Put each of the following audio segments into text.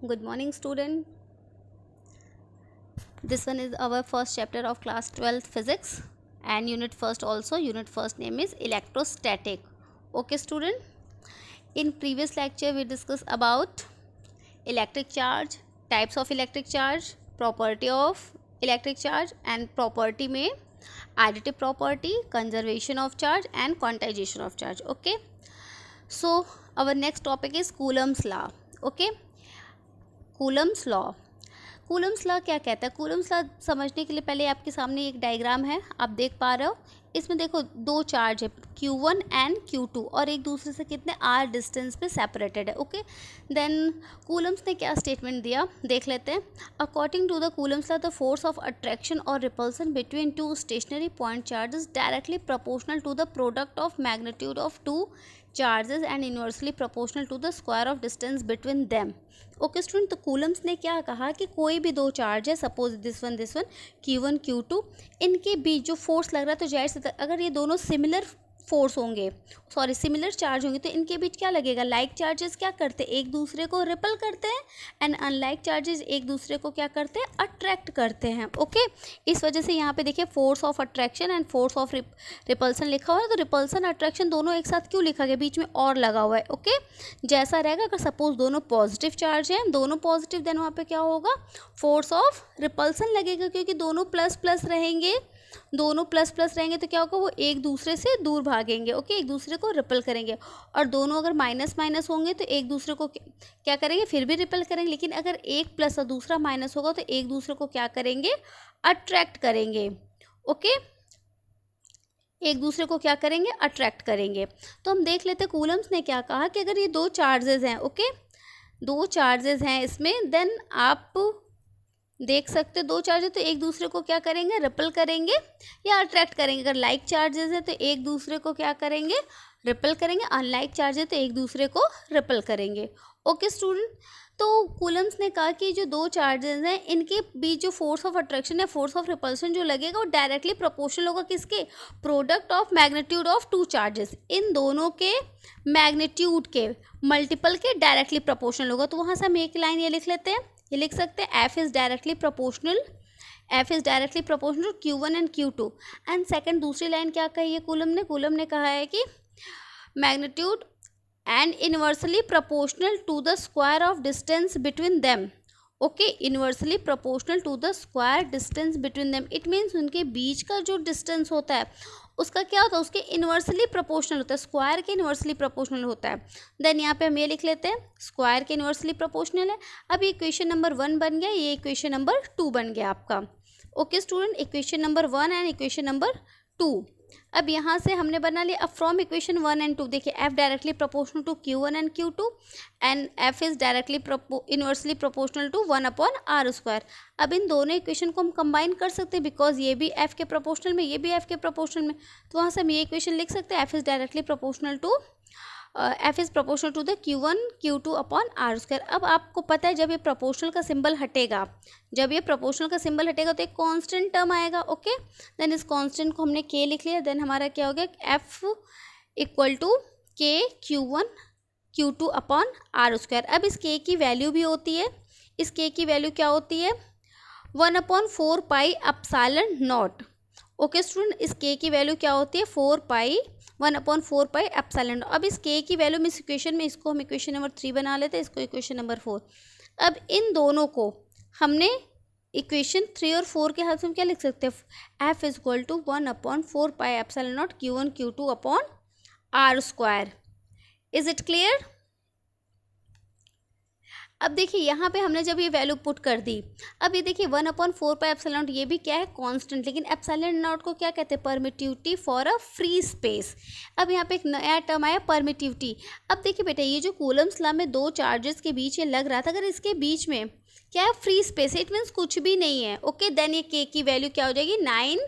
Good morning, student. This one is our first chapter of class 12th physics and unit first also. Unit first name is electrostatic. Okay, student. In previous lecture we discussed about electric charge, types of electric charge, property of electric charge and property में additive property, conservation of charge and quantization of charge. Okay. So our next topic is Coulomb's law. Okay. Coulomb's law. Coulomb's law क्या कहता है? Coulomb's law समझने के लिए पहले आपके सामने एक डायग्राम है, आप देख पा रहे हो. इसमें देखो दो चार्ज है Q1 एंड Q2 और एक दूसरे से कितने r डिस्टेंस पे सेपरेटेड है. ओके, देन कूलम्स ने क्या स्टेटमेंट दिया देख लेते हैं. According to the Coulomb's law the force of attraction और repulsion between two stationary point charges directly proportional to the product of magnitude of two charges and inversely proportional to the square of distance between them. Okay student, तो Coulomb's ने क्या कहा कि कोई भी दो charge है, suppose this one Q1 Q2, इनके बीच जो फोर्स लग रहा है तो जाहिर से अगर ये दोनों सिमिलर फोर्स होंगे, सॉरी सिमिलर चार्ज होंगे, तो इनके बीच क्या लगेगा? लाइक चार्जेस क्या करते हैं? एक दूसरे को रिपल करते हैं एंड अनलाइक चार्जेस एक दूसरे को क्या करते हैं? अट्रैक्ट करते हैं. ओके, इस वजह से यहाँ पे देखिए force of attraction and force of repulsion लिखा हुआ है. तो रिपल्सन अट्रैक्शन दोनों एक साथ क्यों लिखा गया? बीच में और लगा हुआ है. ओके, जैसा रहेगा अगर सपोज दोनों पॉजिटिव चार्ज हैं, दोनों पॉजिटिव, देन वहाँ पे क्या होगा? फोर्स ऑफ रिपल्सन लगेगा, क्योंकि दोनों प्लस प्लस रहेंगे. दोनों प्लस प्लस रहेंगे तो क्या होगा? वो एक दूसरे से दूर भागेंगे. ओके, एक दूसरे को रिपल करेंगे. और दोनों अगर माइनस माइनस होंगे तो एक दूसरे को क्या करेंगे? फिर भी रिपल करेंगे. लेकिन अगर एक प्लस और दूसरा माइनस होगा तो एक दूसरे को क्या करेंगे? अट्रैक्ट करेंगे. ओके, एक दूसरे को क्या करेंगे? अट्रैक्ट करेंगे. तो हम देख लेते कूलम्स ने क्या कहा कि अगर ये दो चार्जेस हैं, ओके, दो चार्जेस हैं इसमें, देन आप देख सकते दो चार्जेस तो एक दूसरे को क्या करेंगे? रिपल करेंगे या अट्रैक्ट करेंगे. अगर लाइक चार्जेस है तो एक दूसरे को क्या करेंगे? रिपल करेंगे. अनलाइक चार्जेस तो एक दूसरे को रिपल करेंगे. ओके स्टूडेंट, तो कूलम्स ने कहा कि जो दो चार्जेस हैं इनके बीच जो फोर्स ऑफ अट्रैक्शन या फोर्स ऑफ रिपल्सन जो लगेगा वो डायरेक्टली प्रोपोर्शनल होगा किसके? Product of magnitude of two charges. इन दोनों के मैग्नीट्यूड के मल्टीपल के डायरेक्टली प्रोपोर्शनल होगा. तो वहाँ से हम एक लाइन ये लिख लेते हैं, ये लिख सकते हैं F is directly proportional Q1 and Q2. And second दूसरी लाइन क्या कही है कूलम ने कहा है कि magnitude and inversely proportional to the square of distance between them. Okay, inversely proportional to the square distance between them. It means उनके बीच का जो डिस्टेंस होता है उसका क्या होता है? उसके इन्वर्सली प्रोपोर्शनल होता है, स्क्वायर के इन्वर्सली प्रोपोर्शनल होता है. देन यहाँ पे हम ये लिख लेते हैं स्क्वायर के इन्वर्सली प्रोपोर्शनल है. अब ये इक्वेशन नंबर 1 बन गया, ये इक्वेशन नंबर 2 बन गया आपका. Okay student, equation number 1 and equation number 2. अब यहाँ से हमने बना लिया. अब फ्रॉम इक्वेशन 1 एंड 2 देखिए F directly proportional to Q1 and Q2 and F is directly inversely proportional to 1/r². अब इन दोनों इक्वेशन को हम कंबाइन कर सकते हैं बिकॉज ये भी F के प्रोपोर्शनल में, ये भी F के प्रोपोर्शनल में. तो वहाँ से हम ये इक्वेशन लिख सकते हैं F is directly proportional to F is proportional to the Q1 Q2/r². अब आपको पता है जब ये प्रोपोर्शनल का सिंबल हटेगा, जब ये प्रोपोर्शनल का सिंबल हटेगा तो एक कांस्टेंट टर्म आएगा. ओके, देन इस कांस्टेंट को हमने K लिख लिया. देन हमारा क्या हो गया? F equal to K Q1 Q2/r². अब इस K की वैल्यू भी होती है, इस K की वैल्यू क्या होती है? 1/4πε0. ओके स्टूडेंट, इस K की वैल्यू क्या होती है? 1/4πε0. अब इस K की वैल्यू में इस इक्वेशन में, इसको हम इक्वेशन नंबर 3 बना लेते हैं, इसको इक्वेशन नंबर 4. अब इन दोनों को हमने इक्वेशन 3 और 4 के हाथ से हम क्या लिख सकते हैं? F is equal to 1/4πε0 Q1 Q2/r². Is it clear? अब देखिए यहाँ पे हमने जब ये वैल्यू पुट कर दी, अब ये देखिए 1/4πε0 ये भी क्या है? कांस्टेंट. लेकिन ε0 को क्या कहते हैं? Permittivity for a free space. अब यहाँ पे एक नया टर्म आया परमिटिविटी. अब देखिए बेटा, ये जो कूलम्स लॉ में दो चार्जेस के बीच ये लग रहा था, अगर इसके बीच में क्या है? Free space. इट मीन्स कुछ भी नहीं है. ओके, देन ये K की वैल्यू क्या हो जाएगी? 9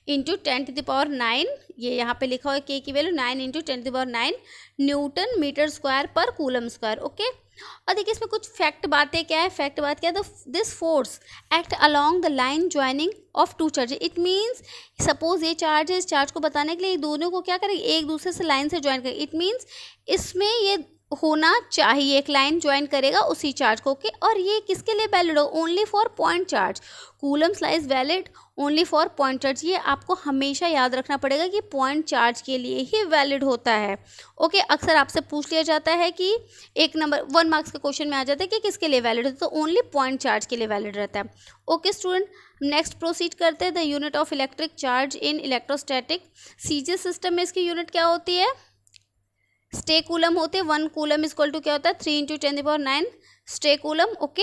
इंटू 10⁹. ये यहाँ पे लिखा हुआ है K की value 9 into 10⁹ newton metre square पर कूलम स्क्वायर. ओके, और देखिए इसमें कुछ फैक्ट बातें क्या है? फैक्ट बात क्या है? This force act along the line joining of two charges. It means suppose ये चार्ज है, इस चार्ज को बताने के लिए दोनों को क्या करेंगे? एक दूसरे से लाइन से ज्वाइन करेंगे. इट मीन्स इसमें ये होना चाहिए, एक लाइन ज्वाइन करेगा उसी चार्ज को, ओके। और ये किसके लिए वैलिड हो? Only for point charge. Coulomb's law is valid only for point charge. ये आपको हमेशा याद रखना पड़ेगा कि पॉइंट चार्ज के लिए ही वैलिड होता है, ओके। अक्सर आपसे पूछ लिया जाता है कि एक नंबर 1 मार्क्स के क्वेश्चन में आ जाता है कि किसके लिए वैलिड होता है, तो ओनली पॉइंट चार्ज के लिए वैलिड रहता है, ओके स्टूडेंट। नेक्स्ट प्रोसीड करते हैं। The unit of electric charge in electrostatic CGS system में इसकी यूनिट क्या होती है? स्टे कूलम होते हैं। 1 कूलम इज इक्वल टू क्या होता है? 3 × 10⁹ stat coulomb, okay.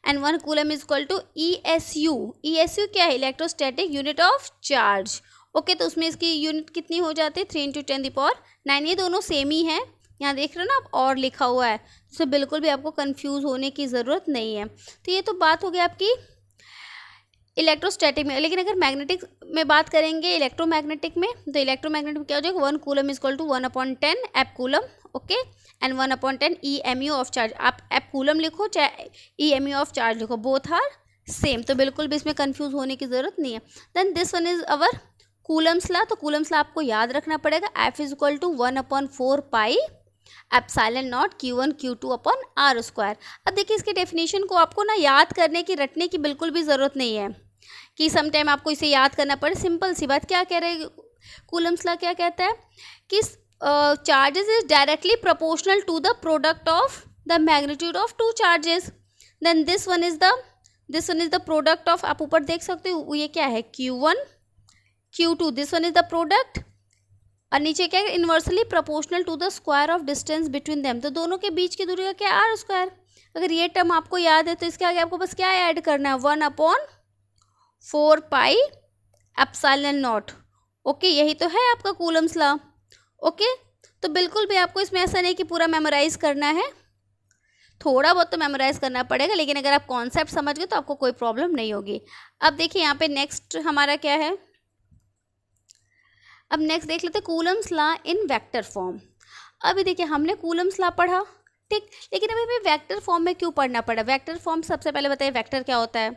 And 1 coulomb is equal to ESU। ESU क्या है? Electrostatic unit of charge, okay. तो उसमें इसकी यूनिट कितनी हो जाती है? 3 × 10⁹। ये दोनों सेम ही है, यहाँ देख रहे हो ना आप, और लिखा हुआ है, तो बिल्कुल भी आपको कंफ्यूज होने की ज़रूरत नहीं है। तो ये तो बात हो गई आपकी इलेक्ट्रोस्टैटिक में। लेकिन अगर मैग्नेटिक में बात करेंगे, इलेक्ट्रोमैग्नेटिक में, तो इलेक्ट्रोमैग्नेटिक में क्या हो जाएगा? 1 coulomb is equal to 1/10 ab coulomb, okay. And 1/10 EMU of charge. आप एप कूलम लिखो चाहे EMU ऑफ चार्ज लिखो, बोथ आर सेम, तो बिल्कुल भी इसमें कंफ्यूज होने की ज़रूरत नहीं है। Then this one is our coulomb's law. तो कूलम्स लॉ आपको याद रखना पड़ेगा। F is equal to 1/4 pi epsilon naught Q1 Q2/r²। अब देखिए इसके डेफिनेशन को आपको ना याद करने की, रटने की बिल्कुल भी ज़रूरत नहीं है कि सम टाइम आपको इसे याद करना पड़े। सिंपल सी बात, क्या कह रहे हैं कूलम्स लॉ? क्या कहता है कि charges is directly proportional to the product of the magnitude of two charges. Then this one is the product of, आप ऊपर देख सकते हो ये क्या है? Q1 Q2, this one is the product, और नीचे क्या है? Inversely proportional to the square of distance between them. तो दोनों के बीच की दूरी का क्या? R²। अगर ये टर्म आपको याद है तो इसके आगे आपको बस क्या ऐड करना है? 1/4 पाई एप्सिलॉन नॉट, ओके। यही तो है आपका कूलम्स लॉ, ओके। तो बिल्कुल भी आपको इसमें ऐसा नहीं कि पूरा मेमोराइज करना है, थोड़ा बहुत तो मेमोराइज करना पड़ेगा, लेकिन अगर आप कॉन्सेप्ट समझ गए तो आपको कोई प्रॉब्लम नहीं होगी। अब देखिए यहाँ पे नेक्स्ट हमारा क्या है? अब नेक्स्ट देख लेते हैं Coulomb's law in vector form. अभी देखिए हमने कूलम्स लॉ पढ़ा, ठीक, लेकिन अभी हमें वेक्टर फॉर्म में क्यों पढ़ना पड़ा? वेक्टर फॉर्म सबसे पहले बताइए वेक्टर क्या होता है?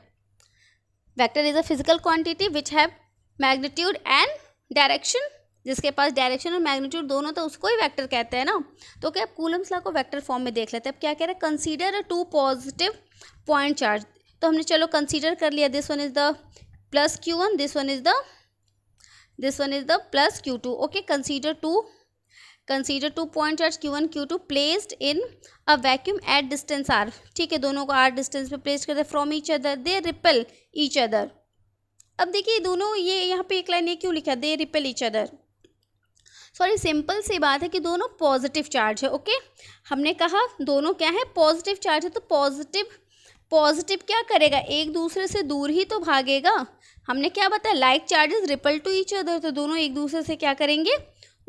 Vector is a physical quantity which have magnitude and direction. जिसके पास डायरेक्शन और मैग्नीट्यूड दोनों, तो उसको ही वेक्टर कहते हैं ना। तो क्या कूलम्स लॉ को वेक्टर फॉर्म में देख लेते हैं। अब क्या कह रहे हैं? Consider 2 positive point charge. तो हमने चलो कंसीडर कर लिया, this one is the plus Q1, this one is the plus Q2, okay. Consider two point charge Q1 Q2 placed in a vacuum at distance R, ठीक है। दोनों को R distance पे प्लेस करते from each other, they repel each other. अब देखिए दोनों, ये यहाँ पे एक लाइन ये क्यों लिखा? They repel each other. Sorry, simple सी बात है कि दोनों पॉजिटिव चार्ज है, ओके। हमने कहा दोनों क्या है? पॉजिटिव चार्ज है। तो पॉजिटिव क्या करेगा? एक दूसरे से दूर ही तो भागेगा। हमने क्या बताया? Like charges repel to each other. तो दोनों एक दूसरे से क्या करेंगे?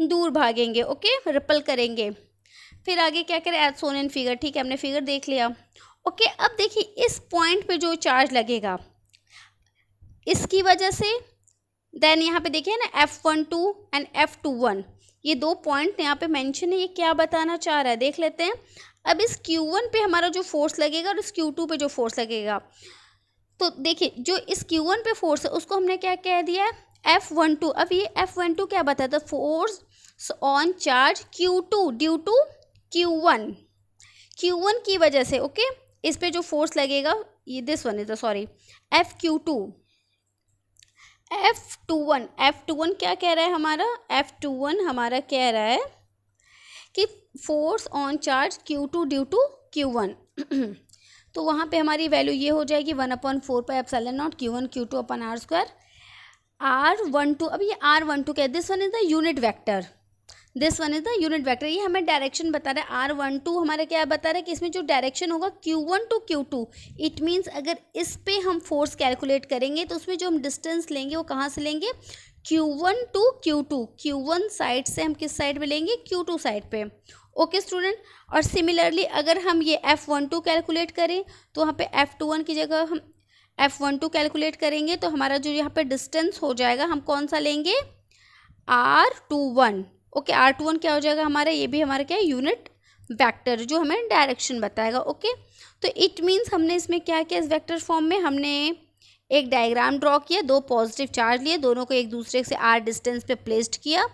दूर भागेंगे, ओके, रिपल करेंगे। फिर आगे क्या करें? एज सोन इन फिगर, ठीक है, हमने फिगर देख लिया, ओके। अब देखिए इस पॉइंट पे जो चार्ज लगेगा इसकी वजह से, देन यहाँ पे देखिए ना F12 एंड F21, ये 2 पॉइंट यहाँ पे मेंशन है। ये क्या बताना चाह रहा है देख लेते हैं। अब इस Q1 पे हमारा जो फोर्स लगेगा और इस Q2 पे जो फोर्स लगेगा, तो देखिए जो इस Q1 पे फोर्स है उसको हमने क्या कह दिया है? F12। अब ये F12 क्या बताता है? Force on charge Q2 due to Q1 की वजह से, ओके। इस पे जो फोर्स लगेगा, ये this one is the, sorry, F21 क्या कह रहा है हमारा? F21 हमारा कह रहा है कि force on charge Q2 due to Q1 तो वहाँ पे हमारी वैल्यू ये हो जाएगी 1/4 pi epsilon naught Q1 Q2/r²। R12, अब ये R12 क्या है? This one is the unit vector, ये हमें डायरेक्शन बता रहा है। R12 हमारा क्या बता रहा है कि इसमें जो डायरेक्शन होगा Q1 to Q2, it means अगर इस पे हम फोर्स कैलकुलेट करेंगे तो उसमें जो हम डिस्टेंस लेंगे वो कहाँ से लेंगे? Q1 to Q2। Q1 side से हम किस साइड पे लेंगे? Q2 साइड पे, ओके स्टूडेंट। और सिमिलरली अगर हम ये F12 कैलकुलेट करें तो वहाँ पे F21 की जगह हम F12 कैलकुलेट करेंगे, तो हमारा जो यहाँ पे डिस्टेंस हो जाएगा हम कौन सा लेंगे? R21, okay. R21 क्या हो जाएगा हमारा? ये भी हमारा क्या है? यूनिट वेक्टर जो हमें डायरेक्शन बताएगा, ओके। तो इट मीन्स हमने इसमें क्या किया? इस वेक्टर फॉर्म में हमने एक डायग्राम ड्रॉ किया, दो पॉजिटिव चार्ज लिए, दोनों को एक दूसरे से r डिस्टेंस पे प्लेस्ड किया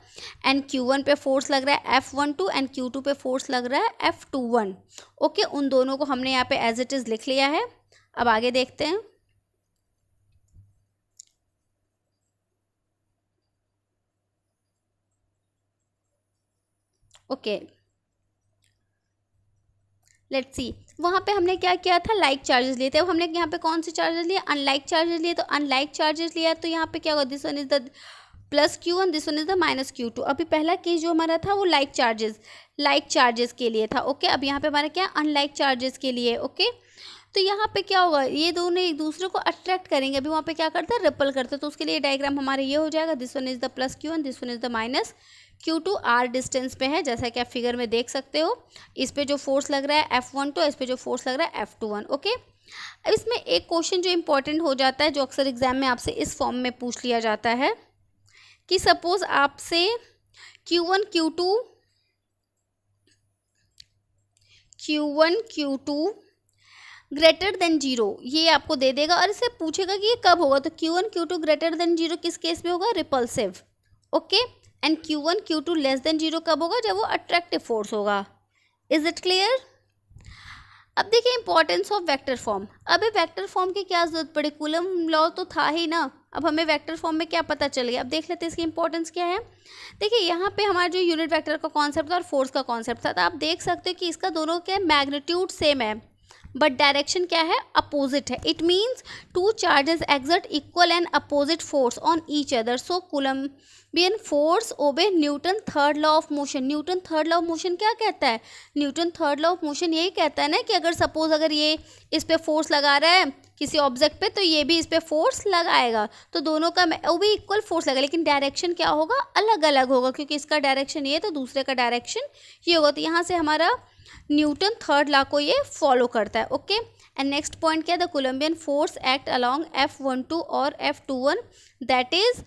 एंड Q1 पे फोर्स लग रहा है F12 एंड Q2 पे फोर्स लग रहा है F21। ओके, उन दोनों को हमने यहाँ पे एज इट इज़ लिख लिया है। अब आगे देखते हैं। ओके, लेट्स सी, वहाँ पे हमने क्या किया था, लाइक चार्जेस लिए थे। अब हमने यहाँ पे कौन से चार्जेस लिए, अनलाइक चार्जेस लिए। तो अनलाइक चार्जेस लिया तो यहाँ पे क्या होगा, this one is the plus Q1, this one is the minus Q2। अभी पहला केस जो हमारा था वो लाइक चार्जेस के लिए था। ओके, अब यहाँ पे हमारा क्या, अनलाइक चार्जेस के लिए। ओके, तो यहाँ पे क्या होगा, ये दोनों एक दूसरे को अट्रैक्ट करेंगे। अभी वहाँ पे क्या करते हैं, रिपल करते हैं। तो उसके लिए डायग्राम हमारे ये हो जाएगा, this one is the plus Q1, this one is the minus Q2। r distance पे है, जैसा कि आप फिगर में देख सकते हो। इस पे जो फोर्स लग रहा है F12, इस पे जो फोर्स लग रहा है F21। ओके, अब इसमें एक क्वेश्चन जो इंपॉर्टेंट हो जाता है, जो अक्सर एग्जाम में आपसे इस फॉर्म में पूछ लिया जाता है कि सपोज आपसे Q1 Q2 ग्रेटर देन 0 ये आपको दे देगा और इसे पूछेगा कि ये कब होगा। तो Q1 Q2 ग्रेटर देन 0 किस केस में होगा, repulsive. Okay, and Q1 Q2 less than 0 कब होगा, जब वो अट्रैक्टिव फोर्स होगा। Is it clear. अब देखिए इंपॉर्टेंस ऑफ वेक्टर फॉर्म। अब वेक्टर फॉर्म की क्या जरूरत पड़ी, कूलम लॉ तो था ही ना। अब हमें वेक्टर फॉर्म में क्या पता चल गया, अब देख लेते हैं इसकी इंपॉर्टेंस क्या है। देखिए यहाँ पे हमारा जो यूनिट वेक्टर का कॉन्सेप्ट था और फोर्स का कॉन्सेप्ट था, तो आप देख सकते हो कि इसका दोनों क्या मैग्नीट्यूड सेम है बट डायरेक्शन क्या है, अपोजिट है। It means two charges exert equal and opposite force on each other, so Coulombian force obey Newton third law of motion. Newton third law of motion क्या कहता है, Newton third law of motion यही कहता है ना कि अगर suppose अगर ये इस पे फोर्स लगा रहा है किसी ऑब्जेक्ट पे, तो ये भी इस पे फोर्स लगाएगा, तो दोनों का वो भी इक्वल फोर्स लगेगा, लेकिन डायरेक्शन क्या होगा, अलग अलग होगा, क्योंकि इसका डायरेक्शन ये तो दूसरे का डायरेक्शन ये होगा। तो यहाँ से हमारा न्यूटन थर्ड लॉ को ये फॉलो करता है। ओके, एंड नेक्स्ट पॉइंट क्या है, the Columbian force act along F12 और F21 that is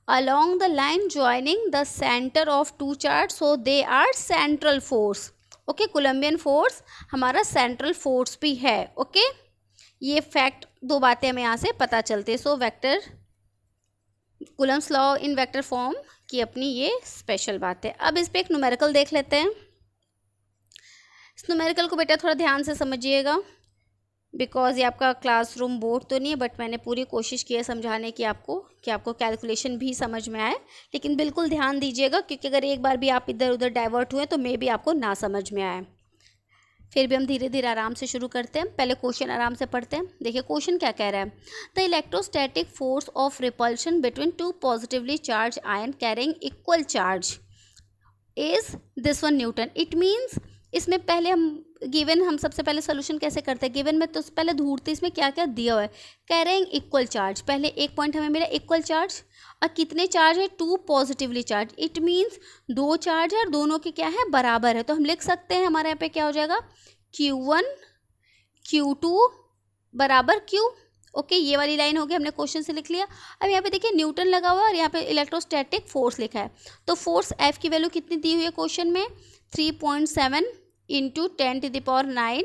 along the line joining the center of two charge, so they are central force। Okay, Columbian force हमारा central force भी है। Okay, ये fact दो बातें हमें यहाँ से पता चलती है। So vector Coulomb's law in vector form की अपनी ये स्पेशल बात है। अब इस पर एक न्यूमेरिकल देख लेते हैं। इस न्यूमेरिकल को बेटा थोड़ा ध्यान से समझिएगा, बिकॉज ये आपका क्लासरूम बोर्ड तो नहीं है, बट मैंने पूरी कोशिश की है समझाने की आपको कि आपको कैलकुलेशन भी समझ में आए। लेकिन बिल्कुल ध्यान दीजिएगा, क्योंकि अगर एक बार भी आप इधर उधर डाइवर्ट हुए तो मे भी आपको ना समझ में आए। फिर भी हम धीरे धीरे आराम से शुरू करते हैं। पहले क्वेश्चन आराम से पढ़ते हैं। देखिए क्वेश्चन क्या कह रहा है, the electrostatic force of repulsion between two positively charge ion carrying equal charge is this one Newton. It means इसमें पहले हम सबसे पहले सोल्यूशन कैसे करते हैं, गिवन में तो पहले ढूंढते इसमें क्या क्या दिया हुआ है। कह रहे हैं इक्वल चार्ज, पहले एक पॉइंट हमें मिला इक्वल चार्ज, और कितने चार्ज है, two positively charge. It means दो चार्ज है और दोनों के क्या है, बराबर है। तो हम लिख सकते हैं हमारे यहाँ पे क्या हो जाएगा, Q1 Q2 बराबर Q। ओके, ये वाली लाइन हो गई, हमने क्वेश्चन से लिख लिया। अब यहाँ पे देखिए न्यूटन लगा हुआ है और यहाँ पे इलेक्ट्रोस्टैटिक फोर्स लिखा है। तो फोर्स F की वैल्यू कितनी दी हुई है क्वेश्चन में, 3.7 इंटू 10⁻⁻9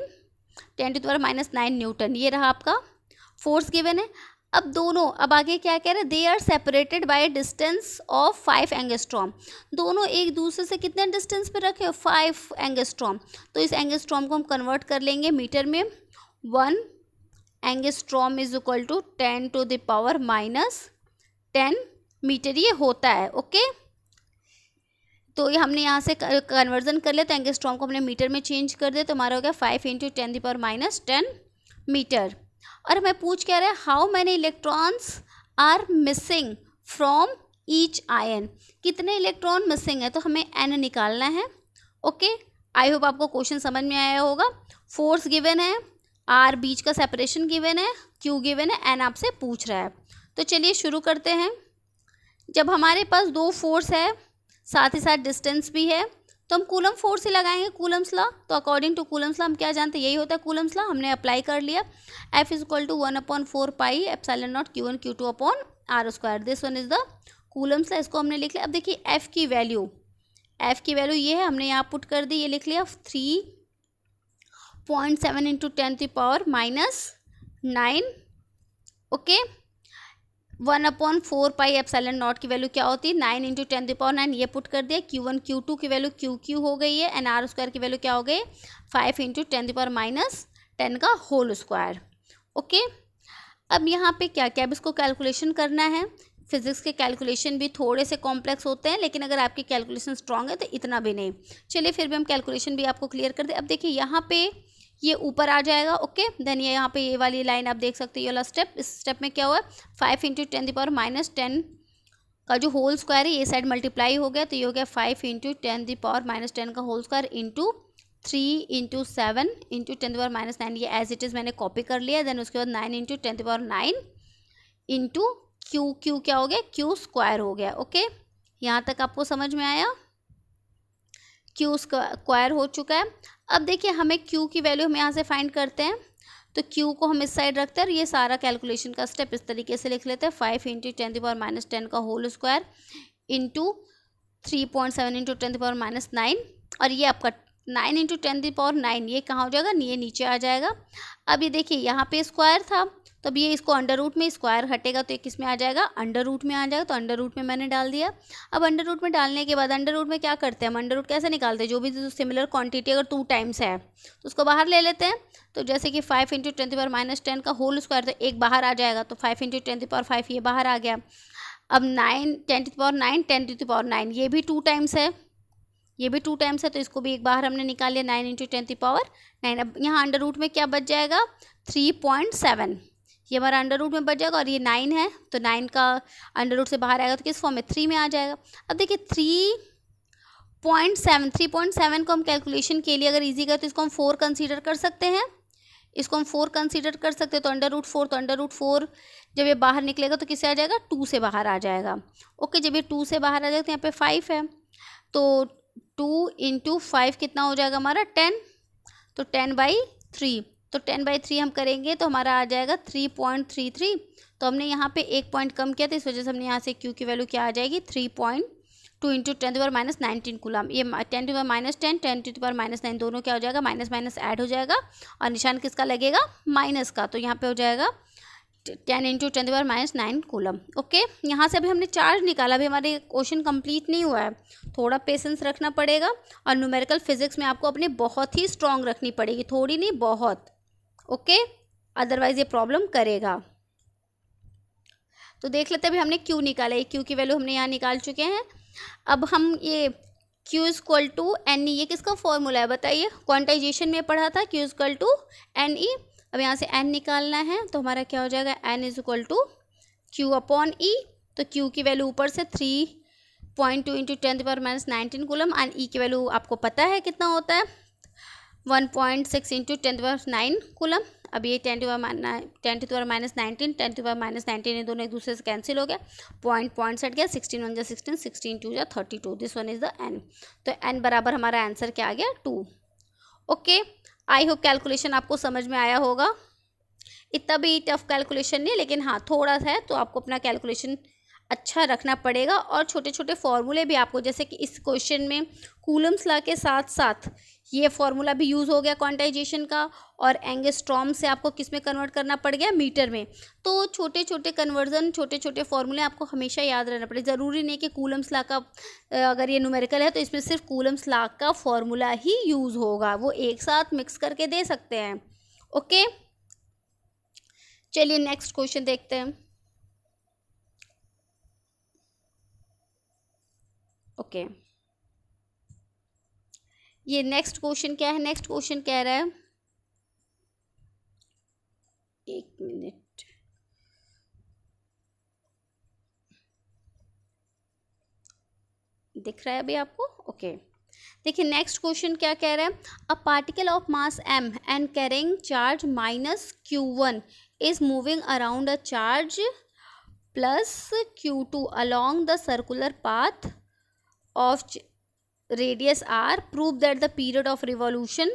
न्यूटन, ये रहा आपका फोर्स गिवन है। अब दोनों, अब आगे क्या कह रहे हैं, they are separated by distance of 5 angstrom. दोनों एक दूसरे से कितने डिस्टेंस पे रखे हो, 5 एंगस्ट्रॉम। तो इस एंगस्ट्रॉम को हम कन्वर्ट कर लेंगे मीटर में। 1 angstrom is equal to 10⁻⁻10 metre ये होता है। ओके, तो ये हमने यहाँ से कन्वर्जन कर लिया, तो एंगस्ट्रॉम को हमने मीटर में चेंज कर दिया, तो हमारा हो गया 5 इंटू 10⁻⁻10 मीटर। और हमें पूछ क्या रहा है, how many electrons are missing from each ion, कितने इलेक्ट्रॉन मिसिंग है, तो हमें n निकालना है। ओके, आई होप आपको क्वेश्चन समझ में आया होगा। फोर्स गिवन है, r बीच का सेपरेशन गिवन है, q गिवन है, n आपसे पूछ रहा है। तो चलिए शुरू करते हैं। जब हमारे पास दो फोर्स है, साथ ही साथ डिस्टेंस भी है, तो हम कूलम फोर्स ही लगाएंगे, कूलम्स लॉ। तो अकॉर्डिंग टू कूलम्स लॉ हम क्या जानते हैं, यही होता है कूलम्स लॉ, हमने अप्लाई कर लिया। F is equal to 1/4 pi epsilon naught Q1 Q2 upon R square, this one is the Coulomb's law, इसको हमने लिख लिया। अब देखिए F की वैल्यू ये है, हमने यहाँ पुट कर दी, ये लिख लिया 3.7 इंटू 10⁻⁻9। ओके, 1/4πε0 की वैल्यू क्या होती है 9 × 10⁹ ये पुट कर दिया। Q1 Q2 की वैल्यू Q हो गई है एंड R स्क्वायर की वैल्यू क्या हो गई 5 × 10⁻10 का होल स्क्वायर। ओके, अब यहाँ पे क्या क्या अब इसको कैलकुलेशन करना है। फिजिक्स के कैलकुलेशन भी थोड़े से कॉम्प्लेक्स होते हैं, लेकिन अगर आपकी कैलकुलेशन स्ट्रांग है तो इतना भी नहीं। चलिए फिर भी हम कैलकुलेशन भी आपको क्लियर कर दे। अब देखिए यहाँ पे ये ऊपर आ जाएगा। ओके, देन ये यहाँ पे ये वाली लाइन आप देख सकते हैं, ये वाला स्टेप। इस स्टेप में क्या हुआ 5 × 10⁻10 का जो होल स्क्वायर है ये साइड मल्टीप्लाई हो गया, तो ये हो गया 5 × 10⁻10 का होल स्क्वायर इंटू 3 × 7 × 10⁻9। ये एज इट इज़ मैंने कॉपी कर लिया। देन उसके बाद 9 × 10⁻9 इंटू क्यू क्या हो गया क्यू स्क्वायर हो गया। ओके, यहाँ तक आपको समझ में आया। क्यू स्क्वायर हो चुका है। अब देखिए हमें क्यू की वैल्यू हम यहाँ से फाइंड करते हैं, तो क्यू को हम इस साइड रखते हैं और ये सारा कैलकुलेशन का स्टेप इस तरीके से लिख लेते हैं 5 × 10⁻10 का होल स्क्वायर इंटू 3.7 × 10⁻9 और ये आपका 9 × 10⁻9 ये कहाँ हो जाएगा ये नीचे आ जाएगा। अब ये देखिए यहाँ पे स्क्वायर था, तो अब ये इसको अंडर रूट में स्क्वायर हटेगा तो ये किस में आ जाएगा अंडर रूट में आ जाएगा। तो अंडर रूट में मैंने डाल दिया। अब अंडर रूट में डालने के बाद अंडर रूट में क्या करते हैं हम अंडर रूट कैसे निकालते हैं, जो भी सिमिलर क्वांटिटी अगर 2 टाइम्स है तो उसको बाहर ले लेते हैं। तो जैसे कि 5 × 10⁻10 का होल स्क्वायर, तो एक बाहर आ जाएगा, तो 5 × 10⁵ ये बाहर आ गया। अब 9 10⁻9 10⁻9 ये भी 2 टाइम्स है, ये भी 2 टाइम्स है, तो इसको भी एक बाहर हमने निकाल लिया 9 × 10⁻9। अब यहाँ अंडर रूट में क्या बच जाएगा 3.7, ये हमारा अंडर रूट में बच जाएगा। और ये 9 है, तो 9 का अंडर रूट से बाहर आएगा तो किस फॉर्म में 3 में आ जाएगा। अब देखिए 3.7 को हम कैलकुलेशन के लिए अगर इजी कर तो इसको हम 4 कंसीडर कर सकते हैं, इसको हम 4 कंसीडर कर सकते हैं। तो अंडर रूट 4, तो अंडर रूट 4 जब ये बाहर निकलेगा तो किससे आ जाएगा 2 से बाहर आ जाएगा। ओके, जब ये 2 से बाहर आ जाएगा तो यहाँ पे 5 है, तो 2 × 5 कितना हो जाएगा हमारा 10, तो 10/3, तो 10/3 हम करेंगे तो हमारा आ जाएगा 3.33। तो हमने यहाँ पे एक पॉइंट कम किया था, इस वजह से हमने यहाँ से क्यू की वैल्यू क्या आ जाएगी 3.2 × 10⁻19 कूलम। ये 10⁻10 10⁻9 दोनों क्या हो जाएगा माइनस माइनस ऐड हो जाएगा और निशान किसका लगेगा माइनस का, तो यहाँ पे हो जाएगा 10 × 10⁻9 कूलम। ओके, यहाँ से अभी हमने चार्ज निकाला, अभी हमारे क्वेश्चन कंप्लीट नहीं हुआ है, थोड़ा पेशेंस रखना पड़ेगा। और न्यूमेरिकल फिजिक्स में आपको अपनी बहुत ही स्ट्रांग रखनी पड़ेगी, थोड़ी नहीं बहुत। ओके, अदरवाइज ये प्रॉब्लम करेगा। तो देख लेते हैं अभी हमने क्यू निकाला, ये क्यू की वैल्यू हमने यहाँ निकाल चुके हैं। अब हम ये Q = NE, ये किसका फॉर्मूला है बताइए, क्वांटाइजेशन में पढ़ा था Q = NE। अब यहाँ से n निकालना है, तो हमारा क्या हो जाएगा n = Q/E। तो Q की वैल्यू ऊपर से 3.2 × 10⁻19 कूलम एंड E की वैल्यू आपको पता है कितना होता है 1.6 × 10⁻9 कूलम। अब ये 10⁻19 10⁻19 ये दोनों एक दूसरे से कैंसिल हो गया, पॉइंट सेट गया, 16 1 16 16 2 32, this one is the n। तो n बराबर हमारा आंसर क्या आ गया 2। ओके, आई होप कैलकुलेशन आपको समझ में आया होगा। इतना भी टफ कैलकुलेशन नहीं, लेकिन हाँ थोड़ा सा है, तो आपको अपना कैलकुलेशन अच्छा रखना पड़ेगा। और छोटे छोटे फॉर्मूले भी आपको, जैसे कि इस क्वेश्चन में कूलम्स लॉ के साथ साथ ये फॉर्मूला भी यूज़ हो गया क्वांटाइजेशन का, और एंगस्ट्रॉम से आपको किस में कन्वर्ट करना पड़ गया मीटर में। तो छोटे छोटे कन्वर्जन, छोटे छोटे फॉर्मूले आपको हमेशा याद रहना पड़ेगा। ज़रूरी नहीं कि कूलम्स लॉ का अगर ये न्यूमेरिकल है तो इसमें सिर्फ कूलम्स लॉ का फॉर्मूला ही यूज़ होगा, वो एक साथ मिक्स करके दे सकते हैं। ओके, चलिए नेक्स्ट क्वेश्चन देखते हैं। ओके, ये नेक्स्ट क्वेश्चन क्या है, नेक्स्ट क्वेश्चन कह रहा है, एक मिनट, दिख रहा है अभी आपको। ओके, देखिए नेक्स्ट क्वेश्चन क्या कह रहा है, a particle of mass m and carrying charge -q1 is moving around a charge +q2 along the circular path of radius r, prove that the period of revolution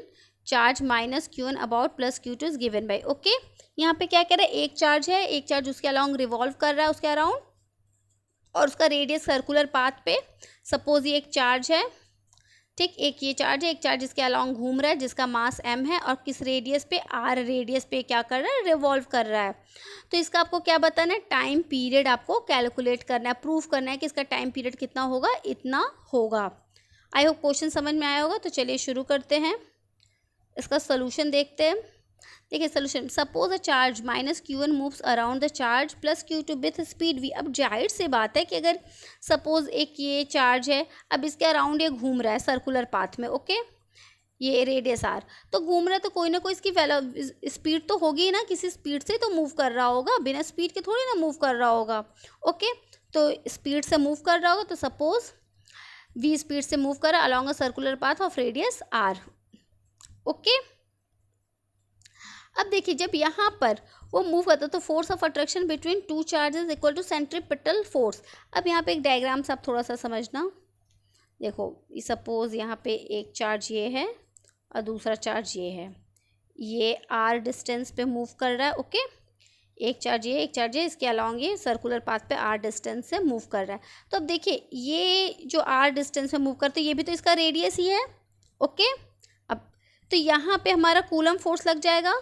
charge -q1 about +q2 is given by। Okay, यहाँ पे क्या कह रहा है, एक charge है, एक charge उसके अलाउंग रिवॉल्व कर रहा है उसके अराउंड, और उसका रेडियस सर्कुलर पाथ पे, सपोज ये एक चार्ज है, ठीक, एक ये चार्ज है, एक चार्ज इसके अलोंग घूम रहा है जिसका मास m है और किस रेडियस पे, r रेडियस पे क्या कर रहा है, रिवॉल्व कर रहा है। तो इसका आपको क्या बताना है, टाइम पीरियड आपको कैलकुलेट करना है, प्रूफ करना है कि इसका टाइम पीरियड कितना होगा, इतना होगा। आई होप क्वेश्चन समझ में आया होगा। तो चलिए शुरू करते हैं, इसका सोल्यूशन देखते हैं। देखिए solution, suppose a charge minus Q1 moves around the charge plus Q2 with speed v। अब जाहिर सी बात है कि अगर सपोज एक ये चार्ज है, अब इसके अराउंड ये घूम रहा है सर्कुलर पाथ में, ओके, ये रेडियस r, तो घूम रहा है तो कोई ना कोई इसकी स्पीड तो होगी ही ना, किसी स्पीड से तो मूव कर रहा होगा, बिना स्पीड के थोड़ी ना मूव कर रहा होगा। ओके, तो स्पीड से मूव कर रहा होगा, तो सपोज v स्पीड से मूव कर रहा है along a circular path of radius r। Okay, अब देखिए जब यहाँ पर वो मूव करता है तो force of attraction between two charges equal to centripetal force. अब यहाँ पे एक डायग्राम से आप थोड़ा सा समझना, देखो सपोज यहाँ पे एक चार्ज ये है और दूसरा चार्ज ये है, ये r डिस्टेंस पे मूव कर रहा है। ओके, एक चार्ज ये, एक चार्ज ये, इसके अलॉन्ग ये सर्कुलर पाथ पे r डिस्टेंस से मूव कर रहा है। तो अब देखिए ये जो r डिस्टेंस पे मूव करते हैं ये भी तो इसका रेडियस ही है। ओके, अब तो यहाँ पे हमारा कूलम फोर्स लग जाएगा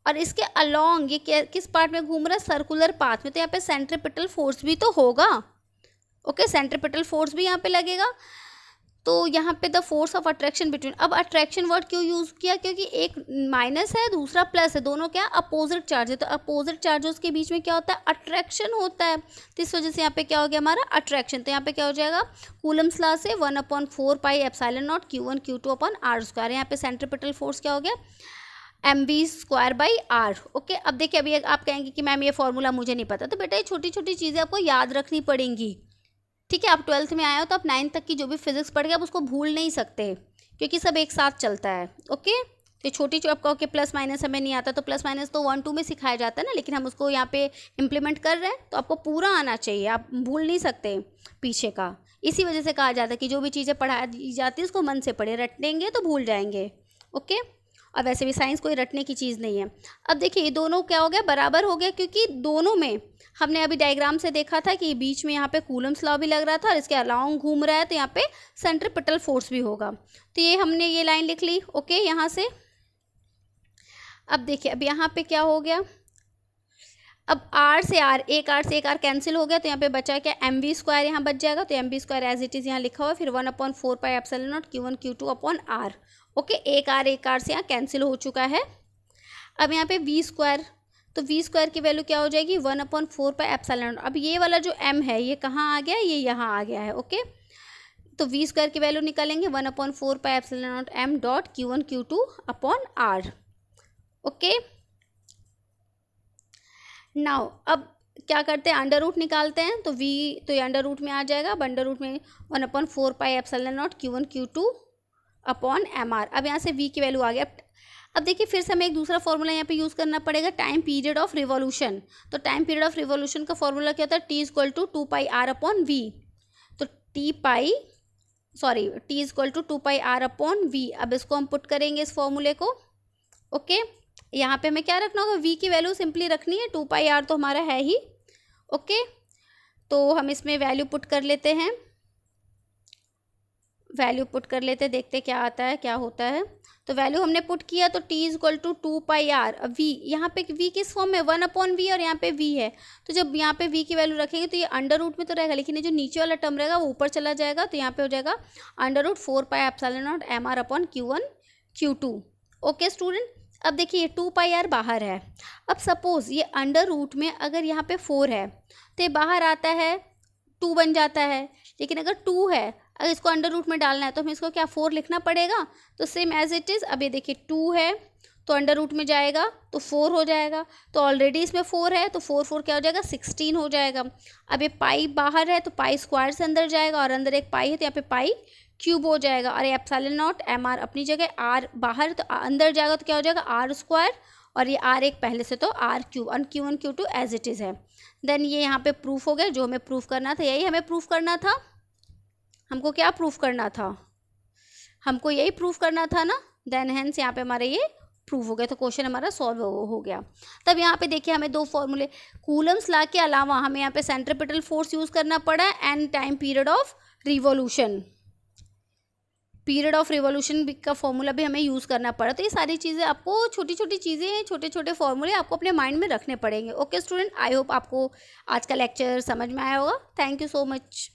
और इसके अलॉन्ग ये किस पार्ट में घूम रहा है, सर्कुलर पाथ में, तो यहाँ पे सेंट्रीपिटल फोर्स भी तो होगा। ओके, सेंट्रीपिटल फोर्स भी यहाँ पे लगेगा। तो यहाँ पे the force of attraction between, अब अट्रैक्शन वर्ड क्यों यूज़ किया, क्योंकि एक माइनस है दूसरा प्लस है, दोनों क्या अपोजिट चार्ज है, तो अपोजिट चार्जेस के बीच में क्या होता है, अट्रैक्शन होता है। तो इस वजह से यहाँ पे क्या हो गया हमारा अट्रैक्शन। तो यहाँ पे क्या हो जाएगा, कूलम्स लॉ से 1/4 pi epsilon naught Q1 Q2 upon r square. यहाँ पे सेंट्रीपिटल फोर्स क्या हो गया, mv²/r। ओके, अब देखिए अभी आप कहेंगे कि मैम ये फॉर्मूला मुझे नहीं पता, तो बेटा ये छोटी छोटी चीज़ें आपको याद रखनी पड़ेंगी। ठीक है, आप 12th में आए हो तो आप 9th तक की जो भी फिजिक्स पढ़ गए आप उसको भूल नहीं सकते, क्योंकि सब एक साथ चलता है। ओके, तो छोटी जो आपका ओके प्लस माइनस हमें नहीं आता, तो प्लस माइनस तो 1 2 में सिखाया जाता है ना, लेकिन हम उसको यहाँ पे इम्प्लीमेंट कर रहे हैं तो आपको पूरा आना चाहिए, आप भूल नहीं सकते पीछे का। इसी वजह से कहा जाता है कि जो भी चीज़ें पढ़ाई जाती है उसको मन से पढ़े, रटेंगे तो भूल जाएंगे। ओके, और वैसे भी साइंस कोई रटने की चीज़ नहीं है। अब देखिए ये दोनों क्या हो गया, बराबर हो गया, क्योंकि दोनों में हमने अभी डायग्राम से देखा था कि बीच में यहाँ पे कूलम्स लॉ भी लग रहा था और इसके अलाउंग घूम रहा है, तो यहाँ पे सेंट्रीपिटल फोर्स भी होगा। तो ये हमने ये लाइन लिख ली। ओके, यहाँ से अब देखिए अब यहाँ पे क्या हो गया, अब r से r, एक r से एक r कैंसिल हो गया, तो यहाँ पे बचा क्या, mv² यहाँ बच जाएगा, तो mv² एज इट इज़ यहाँ लिखा हुआ है, फिर 1/4 pi epsilon naught Q1 Q2 upon r। Okay, एक r से यहाँ कैंसिल हो चुका है। अब यहाँ पे v², तो v² की वैल्यू क्या हो जाएगी, 1/4 पाई एप्सिलॉन नॉट। अब ये वाला जो m है ये कहाँ आ गया, ये यहाँ आ गया है। ओके, तो v² की वैल्यू निकालेंगे 1/4 pi epsilon not m dot Q1 Q2 upon r। Okay, now अब क्या करते हैं, अंडर रूट निकालते हैं, तो v तो ये अंडर रूट में आ जाएगा। अब अंडर रूट में 1/4 pi epsilon naught Q1 Q2 upon mr। अब यहाँ से v की वैल्यू आ गया। अब देखिए फिर से हमें एक दूसरा फॉर्मूला यहाँ पे यूज़ करना पड़ेगा, टाइम पीरियड ऑफ रिवॉल्यूशन। तो टाइम पीरियड ऑफ रिवॉल्यूशन का फॉर्मूला क्या होता है, t = 2 पाई r अपॉन v। तो t = 2 पाई r अपॉन v। अब इसको हम पुट करेंगे इस फॉर्मूले को। ओके, यहाँ पे हमें क्या रखना होगा, v की वैल्यू सिंपली रखनी है, 2 पाई r तो हमारा है ही। ओके, तो हम इसमें वैल्यू पुट कर लेते हैं, देखते क्या आता है, क्या होता है। तो वैल्यू हमने पुट किया, तो t = 2 पाई r। अब v, यहाँ पे v किस फॉर्म में, 1/v, और यहाँ पे v है, तो जब यहाँ पे v की वैल्यू रखेंगे तो ये अंडर रूट में तो रहेगा, लेकिन ये जो नीचे वाला टर्म रहेगा वो ऊपर चला जाएगा, तो यहाँ पे हो जाएगा √4 पाई epsilon not mr upon Q1 Q2। Okay student, अब देखिए ये 2 पाई r बाहर है। अब सपोज़ ये अंडर रूट में अगर यहाँ पे 4 है तो ये बाहर आता है 2 बन जाता है, लेकिन अगर 2 है, अगर इसको अंडर रूट में डालना है तो हमें इसको क्या 4 लिखना पड़ेगा। तो सेम एज इट इज़, अब ये देखिए 2 है तो अंडर रूट में जाएगा तो 4 हो जाएगा, तो ऑलरेडी इसमें 4 है तो 4 क्या हो जाएगा, 16 हो जाएगा। अब ये पाई बाहर है तो पाई स्क्वायर से अंदर जाएगा, और अंदर एक पाई है तो यहाँ पे पाई क्यूब हो जाएगा, और ये एप्सिलॉन नॉट mr अपनी जगह, r बाहर तो अंदर जाएगा तो क्या हो जाएगा r², और ये r एक पहले से तो r³ और Q1 Q2 as it is है। देन ये यहाँ पे प्रूफ हो गया, जो हमें प्रूफ करना था, यही हमें प्रूफ करना था। हमको क्या प्रूफ करना था, हमको यही प्रूफ करना था ना। देन हेंस यहाँ पे हमारा ये प्रूफ हो गया, तो क्वेश्चन हमारा सॉल्व हो गया। तब यहाँ पे देखिए हमें 2 फॉर्मूले, कूलम्स लॉ के अलावा हमें यहाँ पे सेंट्रीपिटल फोर्स यूज़ करना पड़ा and time period of revolution. Period of revolution का फॉर्मूला भी हमें यूज़ करना पड़ा। तो ये सारी चीज़ें आपको, छोटी छोटी चीज़ें, छोटे छोटे फॉर्मूले आपको अपने माइंड में रखने पड़ेंगे। ओके स्टूडेंट, आई होप आपको आज का लेक्चर समझ में आया होगा। Thank you so much.